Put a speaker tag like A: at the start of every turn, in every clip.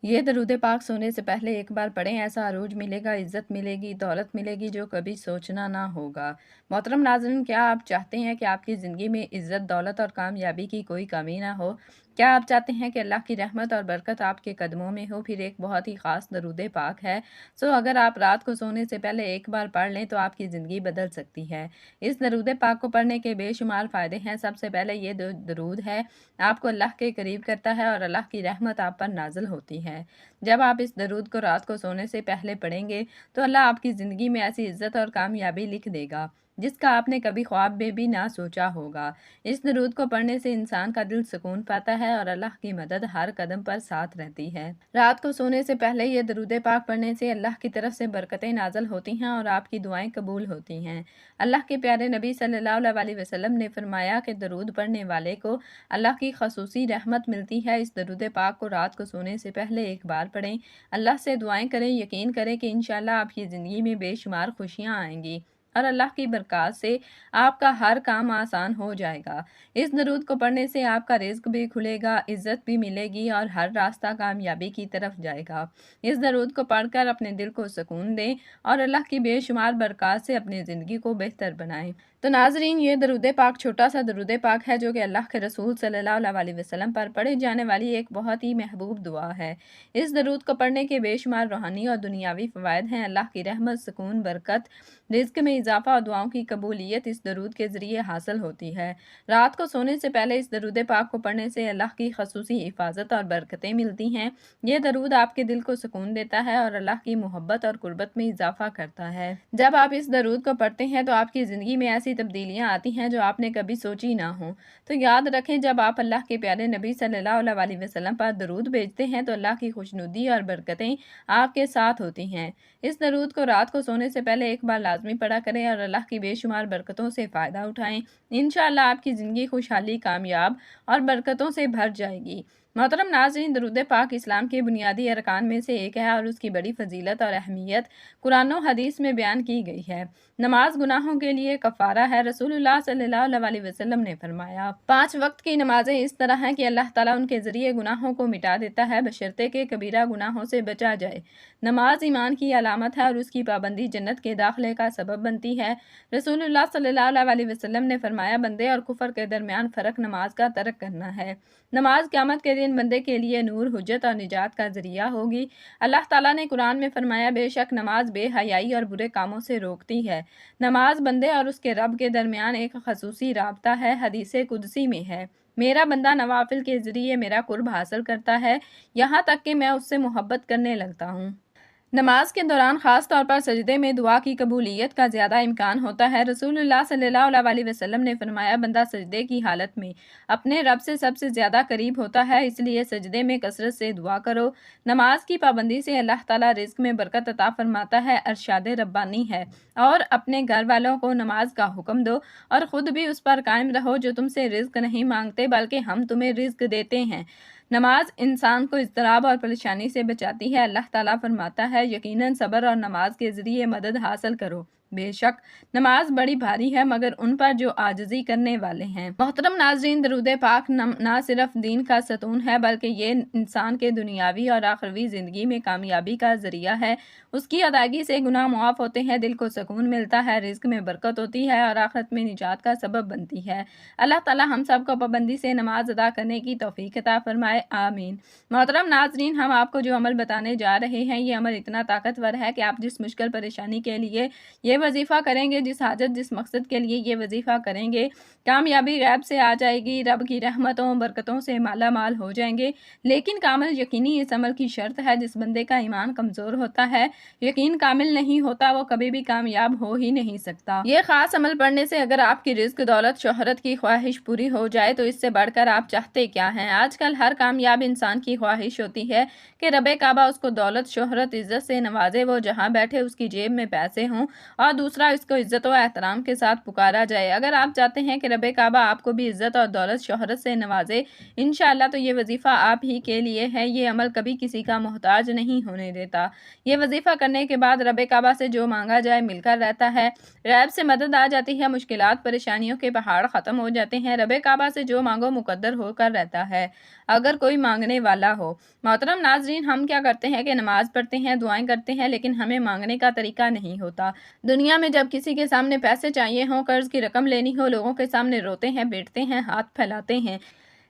A: یہ درود پاک سونے سے پہلے ایک بار پڑھیں، ایسا عروج ملے گا، عزت ملے گی، دولت ملے گی جو کبھی سوچنا نہ ہوگا۔ محترم ناظرین، کیا آپ چاہتے ہیں کہ آپ کی زندگی میں عزت، دولت اور کامیابی کی کوئی کمی نہ ہو؟ کیا آپ چاہتے ہیں کہ اللہ کی رحمت اور برکت آپ کے قدموں میں ہو؟ پھر ایک بہت ہی خاص درود پاک ہے۔ اگر آپ رات کو سونے سے پہلے ایک بار پڑھ لیں تو آپ کی زندگی بدل سکتی ہے۔ اس درود پاک کو پڑھنے کے بے شمار فائدے ہیں۔ سب سے پہلے یہ درود ہے آپ کو اللہ کے قریب کرتا ہے اور اللہ کی رحمت آپ پر نازل ہوتی ہے۔ جب آپ اس درود کو رات کو سونے سے پہلے پڑھیں گے تو اللہ آپ کی زندگی میں ایسی عزت اور کامیابی لکھ دے گا جس کا آپ نے کبھی خواب میں بھی نہ سوچا ہوگا۔ اس درود کو پڑھنے سے انسان کا دل سکون پاتا ہے اور اللہ کی مدد ہر قدم پر ساتھ رہتی ہے۔ رات کو سونے سے پہلے یہ درود پاک پڑھنے سے اللہ کی طرف سے برکتیں نازل ہوتی ہیں اور آپ کی دعائیں قبول ہوتی ہیں۔ اللہ کے پیارے نبی صلی اللہ علیہ وسلم نے فرمایا کہ درود پڑھنے والے کو اللہ کی خصوصی رحمت ملتی ہے۔ اس درود پاک کو رات کو سونے سے پہلے ایک بار پڑھیں، اللہ سے دعائیں کریں، یقین کریں کہ انشاءاللہ آپ کی زندگی میں بے شمار خوشیاں آئیں گی اور اللہ کی برکات سے آپ کا ہر کام آسان ہو جائے گا۔ اس درود کو پڑھنے سے آپ کا رزق بھی کھلے گا، عزت بھی ملے گی اور ہر راستہ کامیابی کی طرف جائے گا۔ اس درود کو پڑھ کر اپنے دل کو سکون دیں اور اللہ کی بے شمار برکات سے اپنی زندگی کو بہتر بنائیں۔ تو ناظرین، یہ درود پاک چھوٹا سا درود پاک ہے جو کہ اللہ کے رسول صلی اللہ علیہ وسلم پر پڑھی جانے والی ایک بہت ہی محبوب دعا ہے۔ اس درود کو پڑھنے کے بے شمار روحانی اور دنیاوی فوائد ہیں۔ اللہ کی رحمت، سکون، برکت، رزق میں اضافہ اور دعاؤں کی قبولیت اس درود کے ذریعے حاصل ہوتی ہے۔ رات کو سونے سے پہلے اس درود پاک کو پڑھنے سے اللہ کی خصوصی حفاظت اور برکتیں ملتی ہیں۔ یہ درود آپ کے دل کو سکون دیتا ہے اور اللہ کی محبت اور قربت میں اضافہ کرتا ہے۔ جب آپ اس درود کو پڑھتے ہیں تو آپ کی زندگی میں ایسی تبدیلیاں آتی ہیں جو آپ نے کبھی سوچی نہ ہوں۔ تو یاد رکھیں، جب آپ اللہ کے پیارے نبی صلی اللہ علیہ وسلم پر درود بھیجتے ہیں تو اللہ کی خوشنودی اور برکتیں آپ کے ساتھ ہوتی ہیں۔ اس درود کو رات کو سونے سے پہلے ایک بار لازمی پڑھا کریں اور اللہ کی بے شمار برکتوں سے فائدہ اٹھائیں۔ انشاءاللہ آپ کی زندگی خوشحالی، کامیاب اور برکتوں سے بھر جائے گی۔ محترم ناظرین، درود پاک اسلام کے بنیادی ارکان میں سے ایک ہے اور اس کی بڑی فضیلت اور اہمیت قرآن و حدیث میں بیان کی گئی ہے۔ نماز گناہوں کے لیے کفارہ ہے۔ رسول اللہ صلی اللہ علیہ وسلم نے فرمایا، 5 وقت کی نمازیں اس طرح ہیں کہ اللہ تعالیٰ ان کے ذریعے گناہوں کو مٹا دیتا ہے بشرطے کہ کبیرہ گناہوں سے بچا جائے۔ نماز ایمان کی علامت ہے اور اس کی پابندی جنت کے داخلے کا سبب بنتی ہے۔ رسول اللہ صلی اللہ علیہ وسلم نے فرمایا، بندے اور کفر کے درمیان فرق نماز کا ترک کرنا ہے۔ نماز قیامت کے دن بندے کے لیے نور، حجت اور نجات کا ذریعہ ہوگی۔ اللہ تعالیٰ نے قرآن میں فرمایا، بے شک نماز بے حیائی اور برے کاموں سے روکتی ہے۔ نماز بندے اور اس کے رب کے درمیان ایک خصوصی رابطہ ہے۔ حدیث قدسی میں ہے، میرا بندہ نوافل کے ذریعے میرا قرب حاصل کرتا ہے یہاں تک کہ میں اس سے محبت کرنے لگتا ہوں۔ نماز کے دوران خاص طور پر سجدے میں دعا کی قبولیت کا زیادہ امکان ہوتا ہے۔ رسول اللہ صلی اللہ علیہ وسلم نے فرمایا، بندہ سجدے کی حالت میں اپنے رب سے سب سے زیادہ قریب ہوتا ہے، اس لیے سجدے میں کثرت سے دعا کرو۔ نماز کی پابندی سے اللہ تعالیٰ رزق میں برکت عطا فرماتا ہے، ارشاد ربانی ہے، اور اپنے گھر والوں کو نماز کا حکم دو اور خود بھی اس پر قائم رہو، جو تم سے رزق نہیں مانگتے بلکہ ہم تمہیں رزق دیتے ہیں۔ نماز انسان کو اضطراب اور پریشانی سے بچاتی ہے۔ اللہ تعالیٰ فرماتا ہے، یقیناً صبر اور نماز کے ذریعے مدد حاصل کرو، بے شک نماز بڑی بھاری ہے مگر ان پر جو عاجزی کرنے والے ہیں۔ محترم ناظرین، درود پاک نہ صرف دین کا ستون ہے بلکہ یہ انسان کے دنیاوی اور آخروی زندگی میں کامیابی کا ذریعہ ہے۔ اس کی ادائیگی سے گناہ معاف ہوتے ہیں، دل کو سکون ملتا ہے، رزق میں برکت ہوتی ہے اور آخرت میں نجات کا سبب بنتی ہے۔ اللہ تعالیٰ ہم سب کو پابندی سے نماز ادا کرنے کی توفیق عطا فرمائے، آمین۔ محترم ناظرین، ہم آپ کو جو عمل بتانے جا رہے ہیں یہ عمل اتنا طاقتور ہے کہ آپ جس مشکل پریشانی کے لیے یہ وظیفہ کریں گے، جس حاجت، جس مقصد کے لیے یہ وظیفہ کریں گے، کامیابی غیب سے آ جائے گی، رب کی رحمتوں برکتوں سے مالا مال ہو جائیں گے۔ لیکن کامل یقینی اس عمل کی شرط ہے۔ جس بندے کا ایمان کمزور ہوتا ہے، یقین کامل نہیں ہوتا، وہ کبھی بھی کامیاب ہو ہی نہیں سکتا۔ یہ خاص عمل پڑھنے سے اگر آپ کی رزق، دولت، شہرت کی خواہش پوری ہو جائے تو اس سے بڑھ کر آپ چاہتے کیا ہیں؟ آج کل ہر کامیاب انسان کی خواہش ہوتی ہے کہ رب کعبہ اس کو دولت، شہرت، عزت سے نوازے، وہ جہاں بیٹھے اس کی جیب میں پیسے ہوں اور اور دوسرا اس کو عزت و احترام کے ساتھ پکارا جائے۔ اگر آپ چاہتے ہیں کہ رب کعبہ آپ کو بھی عزت اور دولت شہرت سے نوازے انشاءاللہ تو یہ وظیفہ آپ ہی کے لیے ہے۔ یہ عمل کبھی کسی کا محتاج نہیں ہونے دیتا۔ یہ وظیفہ کرنے کے بعد رب کعبہ سے جو مانگا جائے مل کر رہتا ہے، غیب سے مدد آ جاتی ہے، مشکلات پریشانیوں کے پہاڑ ختم ہو جاتے ہیں، رب کعبہ سے جو مانگو مقدر ہو کر رہتا ہے اگر کوئی مانگنے والا ہو۔ محترم ناظرین، ہم کیا کرتے ہیں کہ نماز پڑھتے ہیں، دعائیں کرتے ہیں، لیکن ہمیں مانگنے کا طریقہ نہیں ہوتا۔ دنیا میں جب کسی کے سامنے پیسے چاہیے ہوں، قرض کی رقم لینی ہو، لوگوں کے سامنے روتے ہیں، بیٹھتے ہیں، ہاتھ پھیلاتے ہیں،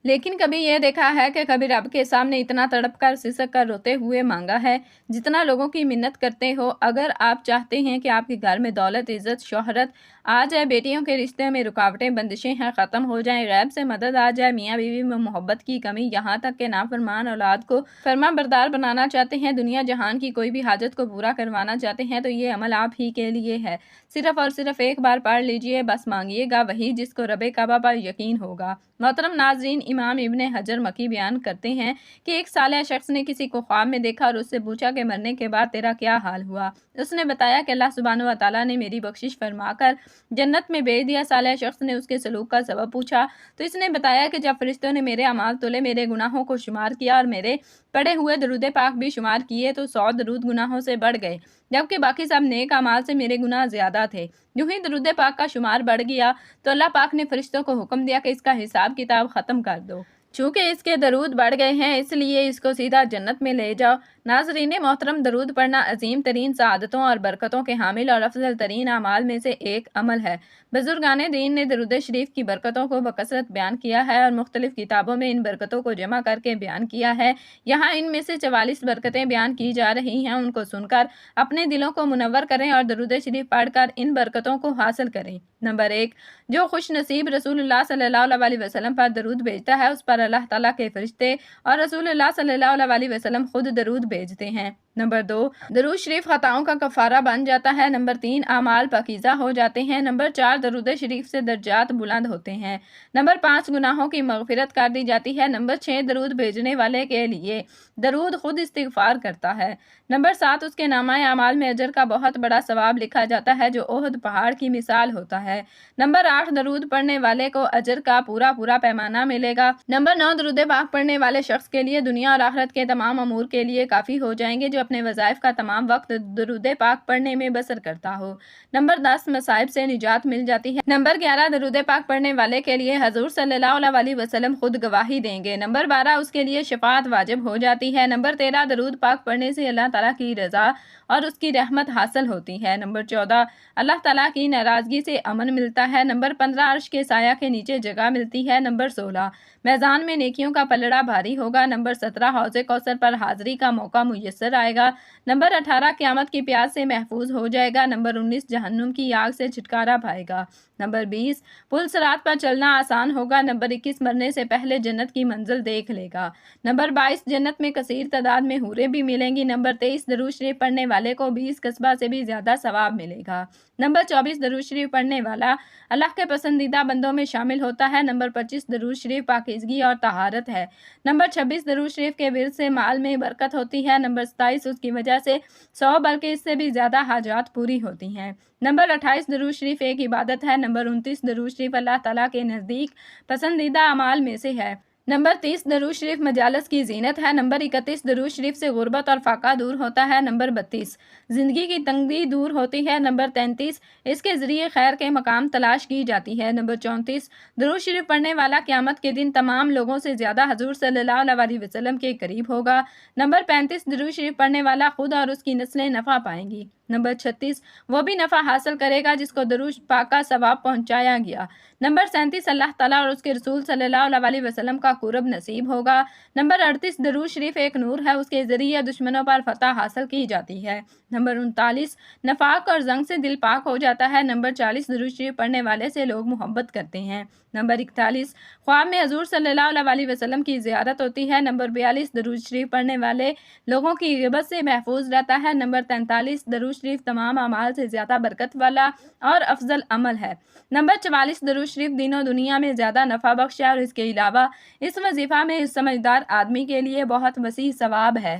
A: لیکن کبھی یہ دیکھا ہے کہ کبھی رب کے سامنے اتنا تڑپ کر سسک کر روتے ہوئے مانگا ہے جتنا لوگوں کی منت کرتے ہو؟ اگر آپ چاہتے ہیں کہ آپ کے گھر میں دولت، عزت، شہرت آ جائے، بیٹیوں کے رشتے میں رکاوٹیں، بندشیں ہیں ختم ہو جائیں، غیب سے مدد آ جائے، میاں بیوی میں محبت کی کمی، یہاں تک کہ نافرمان اولاد کو فرما بردار بنانا چاہتے ہیں، دنیا جہان کی کوئی بھی حاجت کو پورا کروانا چاہتے ہیں، تو یہ عمل آپ ہی کے لیے ہے۔ صرف اور صرف ایک بار پڑھ لیجئے، بس مانگیے گا وہی جس کو رب کعبہ پر یقین ہوگا۔ محترم ناظرین، امام ابن حجر مکی بیان کرتے ہیں کہ ایک صالح شخص نے کسی کو خواب میں دیکھا اور اس سے پوچھا کہ مرنے کے بعد تیرا کیا حال ہوا؟ اس نے بتایا کہ اللہ سبحانہ و تعالیٰ نے میری بخشش فرما کر جنت میں بھیج دیا۔ صالح شخص نے اس کے سلوک کا سبب پوچھا تو اس نے بتایا کہ جب فرشتوں نے میرے اعمال تولے، میرے گناہوں کو شمار کیا اور میرے پڑھے ہوئے درود پاک بھی شمار کیے تو 100 درود گناہوں سے بڑھ گئے، جبکہ باقی سب نیک اعمال سے میرے گناہ زیادہ تھے۔ یوں ہی درود پاک کا شمار بڑھ گیا تو اللہ پاک نے فرشتوں کو حکم دیا کہ اس کا حساب کتاب ختم کر دو۔ چونکہ اس کے درود بڑھ گئے ہیں اس لیے اس کو سیدھا جنت میں لے جاؤ۔ ناظرین محترم، درود پڑھنا عظیم ترین سعادتوں اور برکتوں کے حامل اور افضل ترین اعمال میں سے ایک عمل ہے۔ بزرگان دین نے درود شریف کی برکتوں کو بکثرت بیان کیا ہے اور مختلف کتابوں میں ان برکتوں کو جمع کر کے بیان کیا ہے۔ یہاں ان میں سے 44 برکتیں بیان کی جا رہی ہیں، ان کو سن کر اپنے دلوں کو منور کریں اور درود شریف پڑھ کر ان برکتوں کو حاصل کریں۔ نمبر 1، جو خوش نصیب رسول اللہ صلی اللہ علیہ وسلم پر درود بھیجتا ہے اس پر اللہ تعالیٰ کے فرشتے اور رسول اللہ صلی اللہ علیہ وسلم خود درود بھیجتے ہیں۔ نمبر 2، درود شریف خطاؤں کا کفارہ بن جاتا ہے۔ نمبر 3، اعمال پاکیزہ ہو جاتے ہیں۔ نمبر 4، درود شریف سے درجات بلند ہوتے ہیں۔ نمبر 5، گناہوں کی مغفرت کر دی جاتی ہے۔ نمبر 6، درود بھیجنے والے کے لیے درود خود استغفار کرتا ہے۔ نمبر 7، اس کے نامہ اعمال میں اجر کا بہت بڑا ثواب لکھا جاتا ہے جو احد پہاڑ کی مثال ہوتا ہے۔ نمبر 8، درود پڑھنے والے کو اجر کا پورا پیمانہ ملے گا۔ نمبر 9، درود پاک پڑھنے والے شخص کے لیے دنیا اور آخرت کے تمام امور کے لیے کافی ہو جائیں گے جو اپنے وظائف کا تمام وقت درود پاک پڑھنے میں بسر کرتا ہو۔ نمبر 10، مصائب سے نجات مل جاتی ہے۔ نمبر 11، درود پاک پڑھنے والے کے لیے حضور صلی اللہ علیہ وسلم خود گواہی دیں گے۔ نمبر 12، اس کے لیے شفاعت واجب ہو جاتی ہے۔ نمبر 13، درود پاک پڑھنے سے اللہ تعالیٰ کی رضا اور اس کی رحمت حاصل ہوتی ہے۔ نمبر 14، اللہ تعالیٰ کی ناراضگی سے امن ملتا ہے۔ نمبر 15، عرش کے سایہ کے نیچے جگہ ملتی ہے۔ نمبر 16، میزان میں نیکیوں کا پلڑا بھاری ہوگا۔ نمبر 17، حوض کوثر پر حاضری کا موقع میسر آئے گا۔ نمبر 18، قیامت کی پیاس سے محفوظ ہو جائے گا۔ نمبر 19، جہنم کی آگ سے چھٹکارا پائے گا۔ نمبر 20، پل صراط پر چلنا آسان ہوگا۔ نمبر 21، مرنے سے پہلے جنت کی منزل دیکھ لے گا۔ نمبر 22، جنت میں کثیر تعداد میں حوریں بھی ملیں گی۔ نمبر 23، درود شریف پڑھنے والے کو 20 قصبہ سے بھی زیادہ ثواب ملے گا۔ نمبر 24، درود شریف پڑھنے والا اللہ کے پسندیدہ بندوں میں شامل ہوتا ہے۔ نمبر 25، درود شریف پاکیزگی اور طہارت ہے۔ نمبر 26، درود شریف کے ورد سے مال میں برکت ہوتی ہے۔ نمبر 27، اس کی وجہ سے 100 بلکہ اس سے بھی زیادہ حاجات پوری ہوتی ہیں۔ نمبر 28، درود شریف ایک عبادت ہے۔ نمبر 29، درود شریف اللہ تعالیٰ کے نزدیک پسندیدہ اعمال میں سے ہے۔ نمبر 30، درود شریف مجالس کی زینت ہے۔ نمبر 31، درود شریف سے غربت اور فاقہ دور ہوتا ہے۔ نمبر 32، زندگی کی تنگی دور ہوتی ہے۔ نمبر 33، اس کے ذریعے خیر کے مقام تلاش کی جاتی ہے۔ نمبر 34، درود شریف پڑھنے والا قیامت کے دن تمام لوگوں سے زیادہ حضور صلی اللہ علیہ وسلم کے قریب ہوگا۔ نمبر 35، درود شریف پڑھنے والا خود اور اس کی نسلیں نفع پائیں گی۔ نمبر 36، وہ بھی نفع حاصل کرے گا جس کو درود پاک کا ثواب پہنچایا گیا۔ نمبر 37، اللہ تعالیٰ اور اس کے رسول صلی اللہ علیہ وسلم کا قرب نصیب ہوگا۔ نمبر 38، درود شریف ایک نور ہے، اس کے ذریعے دشمنوں پر فتح حاصل کی جاتی ہے۔ نمبر 39، نفاق اور زنگ سے دل پاک ہو جاتا ہے۔ نمبر 40، درود شریف پڑھنے والے سے لوگ محبت کرتے ہیں۔ نمبر 41، خواب میں حضور صلی اللہ علیہ وسلم کی زیارت ہوتی ہے۔ نمبر 42، درود شریف پڑھنے والے لوگوں کی غیبت سے محفوظ رہتا ہے۔ نمبر 43، درود شریف تمام اعمال سے زیادہ برکت والا اور افضل عمل ہے۔ نمبر 44، درود شریف دین و دنیا میں زیادہ نفع بخش ہے اور اس کے علاوہ اس وظیفہ میں اس سمجھدار آدمی کے لیے بہت وسیع ثواب ہے۔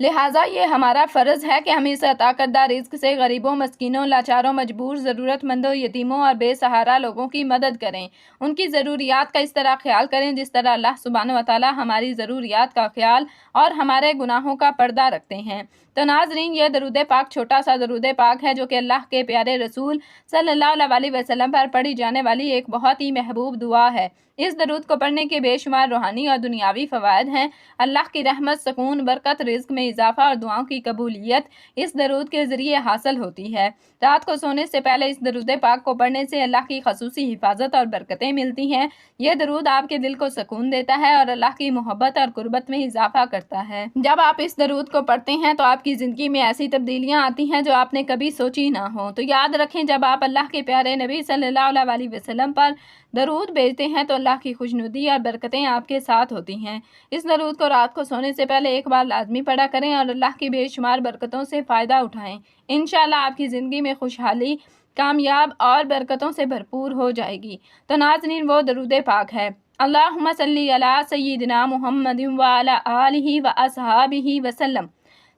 A: لہٰذا یہ ہمارا فرض ہے کہ ہم اس عطا کردہ رزق سے غریبوں، مسکینوں، لاچاروں، مجبور، ضرورت مندوں، یتیموں اور بے سہارا لوگوں کی مدد کریں۔ ان کی ضروریات کا اس طرح خیال کریں جس طرح اللہ سبحانہ و تعالیٰ ہماری ضروریات کا خیال اور ہمارے گناہوں کا پردہ رکھتے ہیں۔ تو ناظرین، یہ درود پاک چھوٹا سا درود پاک ہے جو کہ اللہ کے پیارے رسول صلی اللہ علیہ وسلم پر پڑھی جانے والی ایک بہت ہی محبوب دعا ہے۔ اس درود کو پڑھنے کے بے شمار روحانی اور دنیاوی فوائد ہیں۔ اللہ کی رحمت، سکون، برکت، رزق میں اضافہ اور دعاؤں کی قبولیت اس درود کے ذریعے حاصل ہوتی ہے۔ رات کو سونے سے پہلے اس درود پاک کو پڑھنے سے اللہ کی خصوصی حفاظت اور برکتیں ملتی ہیں۔ یہ درود آپ کے دل کو سکون دیتا ہے اور اللہ کی محبت اور قربت میں اضافہ کرتا ہے۔ جب آپ اس درود کو پڑھتے ہیں تو آپ کی زندگی میں ایسی تبدیلیاں آتی ہیں جو آپ نے کبھی سوچی نہ ہوں۔ تو یاد رکھیں، جب آپ اللہ کے پیارے نبی صلی اللہ علیہ وسلم پر درود بھیجتے ہیں تو اللہ کی خوشنودی اور برکتیں آپ کے ساتھ ہوتی ہیں۔ اس درود کو رات کو سونے سے پہلے ایک بار لازمی پڑھا کریں اور اللہ کی بے شمار برکتوں سے فائدہ اٹھائیں۔ انشاءاللہ آپ کی زندگی میں خوشحالی، کامیاب اور برکتوں سے بھرپور ہو جائے گی۔ تو ناظرین، وہ درود پاک ہے: اللہم صلی علی سیدنا محمد وعلی آلہ واصحابہ وسلم۔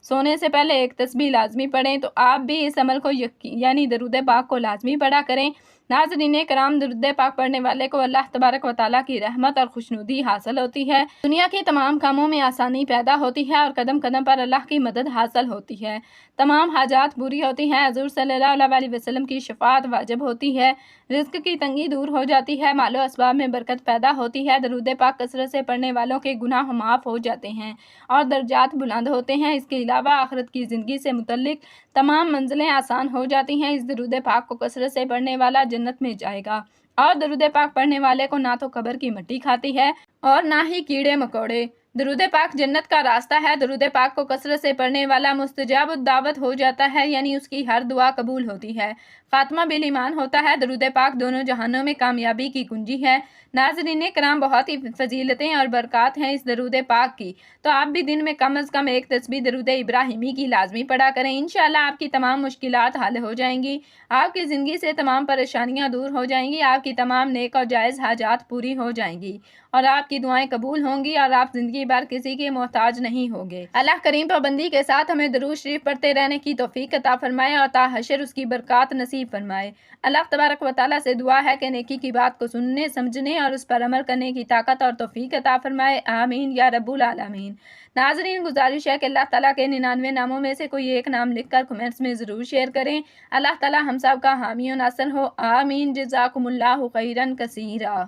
A: سونے سے پہلے ایک تسبیح لازمی پڑھیں۔ تو آپ بھی اس عمل کو یعنی درود پاک کو لازمی پڑھا کریں۔ ناظرین کرام، درود پاک پڑھنے والے کو اللہ تبارک و تعالیٰ کی رحمت اور خوشنودی حاصل ہوتی ہے، دنیا کے تمام کاموں میں آسانی پیدا ہوتی ہے اور قدم قدم پر اللہ کی مدد حاصل ہوتی ہے، تمام حاجات پوری ہوتی ہیں، حضور صلی اللہ علیہ وسلم کی شفاعت واجب ہوتی ہے، رزق کی تنگی دور ہو جاتی ہے، مال و اسباب میں برکت پیدا ہوتی ہے، درود پاک کثرت سے پڑھنے والوں کے گناہ معاف ہو جاتے ہیں اور درجات بلند ہوتے ہیں۔ اس کے علاوہ آخرت کی زندگی سے متعلق تمام منزلیں آسان ہو جاتی ہیں۔ اس درود پاک کو کثرت سے پڑھنے والا جنت میں جائے گا، اور درود پاک پڑھنے والے کو نہ تو قبر کی مٹی کھاتی ہے اور نہ ہی کیڑے مکوڑے۔ درود پاک جنت کا راستہ ہے۔ درود پاک کو کثرت سے پڑھنے والا مستجاب الدعوت ہو جاتا ہے، یعنی اس کی ہر دعا قبول ہوتی ہے، خاتمہ بالایمان ہوتا ہے۔ درود پاک دونوں جہانوں میں کامیابی کی کنجی ہے۔ ناظرین کرام، بہت ہی فضیلتیں اور برکات ہیں اس درود پاک کی، تو آپ بھی دن میں کم از کم ایک تسبیح درود ابراہیمی کی لازمی پڑھا کریں۔ انشاءاللہ آپ کی تمام مشکلات حل ہو جائیں گی، آپ کی زندگی سے تمام پریشانیاں دور ہو جائیں گی، آپ کی تمام نیک اور جائز حاجات پوری ہو جائیں گی اور آپ کی دعائیں قبول ہوں گی اور آپ زندگی بھر کسی کے محتاج نہیں ہوں گے۔ اللہ کریم پابندی کے ساتھ ہمیں درود شریف پڑھتے رہنے کی توفیق عطا فرمائے اور تا حشر اس کی برکات نصیب فرمائے۔ اللہ تبارک و تعالیٰ سے دعا ہے کہ نیکی کی بات کو سننے، سمجھنے اور اس پر عمل کرنے کی طاقت اور توفیق عطا فرمائے۔ آمین یا رب العالمین۔ ناظرین، گزارش ہے کہ اللہ تعالیٰ کے 99 ناموں میں سے کوئی ایک نام لکھ کر کمنٹس میں ضرور شیئر کریں۔ اللہ تعالیٰ ہم سب کا حامی و ناصر ہو۔ آمین۔ جزاکم اللہ خیرا کثیرا۔